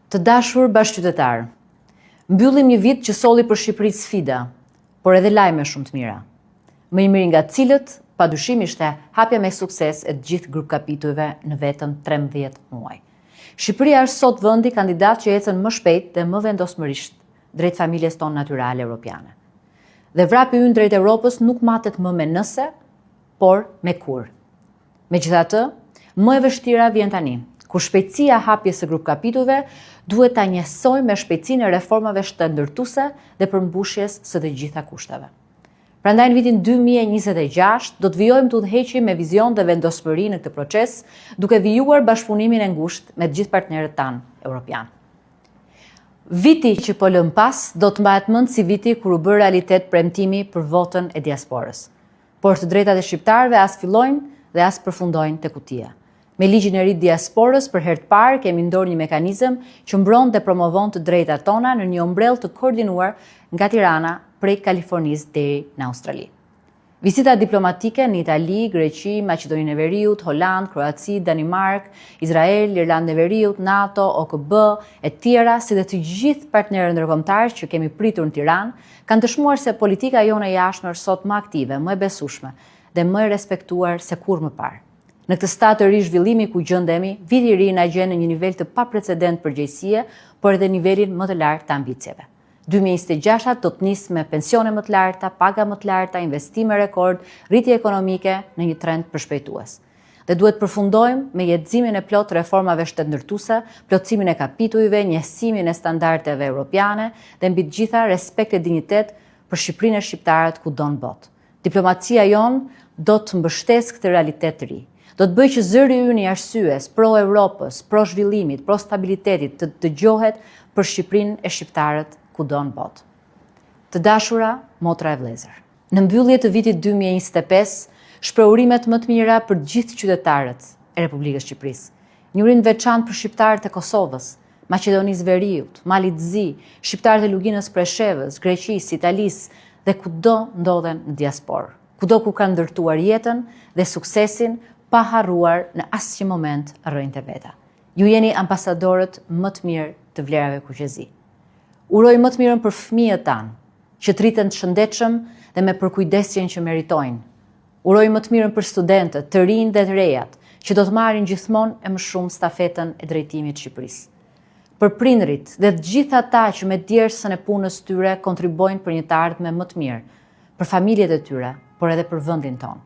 Të dashur bashkëqytetar, mbyllim një vit që solli për Shqipëri sfida, por edhe lajme shumë të mira. Më i miri nga cilët, padyshim ishte hapja me sukses e të gjithë grup kapitujve në vetëm 13 muaj. Shqipëria është sot vendi kandidat që ecën më shpejt dhe më vendosmërisht drejt familjes tonë natyrale europiane. Dhe vrapi ynë drejt Europës nuk matet më me nëse, por me kur. Megjithatë, më e vështira vjen tani, kur shpejtësia hapjes së grup kapitujve duhet ta njësojmë me shpejtësinë e reformave shëndetëtuese dhe përmbushjes së të gjitha kushteve. Prandaj në vitin 2026 do të vijojmë të udhëheqim me vizion dhe vendosmëri në këtë proces, duke vijuar bashkëpunimin e ngushtë me të gjithë partnerët tanë evropian. Viti që po lëm pas do të mbahet mend si viti kur u bë realitet premtimi për votën e diasporës. Por të drejtat e shqiptarëve as fillojnë dhe as përfundojnë te kutia. Me ligjin e ri të diasporës, për herë të parë kemi ndorë një mekanizëm që mbron dhe promovon të drejtat tona në një ombrell të koordinuar nga Tirana prej Kalifornisë deri në Australi. Vizita diplomatike në Itali, Greqi, Maqedoninë e Veriut, Holand, Kroaci, Danimark, Izrael, Irlandë e Veriut, NATO, OKB e tjera, si dhe të gjithë partnerët ndërkombëtar që kemi pritur në Tiranë, kanë dëshmuar se politika jone e jashtme është sot më aktive, më e besueshme dhe më e respektuar se kur më parë. Në këtë stad të ri zhvillimi ku gjendemi, viti i ri na gjen në një nivel të paprecedent përgjegjësie, por edhe nivelin më të lartë të ambicieve. 2026 do të nisë me pensione më të larta, paga më të larta, investime rekord, rritje ekonomike në një trend përshpejtues. Dhe duhet përfundojmë me jetëzimin e plot reformave shtetndërtuese, plotësimin e kapitujve, njësimin e standardeve europiane dhe mbi të gjitha respekt e dinjitet për Shqipërinë e shqiptarët kudo në botë. Diplomacia jon do të mbështesë këtë realitet të ri. Do të bëjë që zëri ynë i arsyes pro Europës, pro zhvillimit, pro stabilitetit të dëgjohet për Shqipërinë e shqiptarët kudo në botë. Të dashura, motra e vëllezër. Në mbyllje të vitit 2025, shpreh urimet më të mira për gjithë qytetarët e Republikës Shqipërisë. Një urim veçantë për shqiptarët e Kosovës, Maqedonisë Veriut, Malit të Zi, shqiptarët e Luginës Preshevës, Greqisë, Italisë dhe kudo ndodhen në diasporë. Kudo ku kanë ndërtuar jetën dhe suksesin pa harruar në asnjë moment rrënjtë e veta. Ju jeni ambasadorët më të mirë të vlerave kuqezi. Uroj më të mirën për fëmijët tanë, që të rriten të shëndetshëm dhe me përkujdesjen që meritojnë. Uroj më të mirën për studentët, të rinj dhe të rejat, që do të marrin gjithmonë e më shumë stafetën e drejtimit të Shqipërisë. Për prindrit dhe të gjithë ata që me djersën e punës tyre kontribojnë për një të ardhme më të mirë, për familjet e tyre, por edhe për vendin tonë.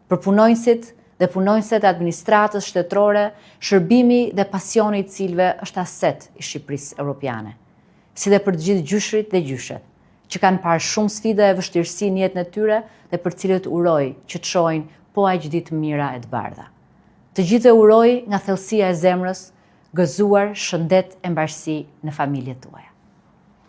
Për punonjësit dhe punonjëset e administratës shtetërore, shërbimi dhe pasioni i cilëve është aset i Shqipërisë europiane. Si dhe për të gjithë gjyshrit dhe gjyshet, që kanë parë shumë sfida e vështirësi në jetën e tyre dhe për cilët uroj që të shohin po aq ditë mira e të bardha. Të gjithë uroj nga thellësia e zemrës, gëzuar shëndet e mbarësi në familjet tuaja.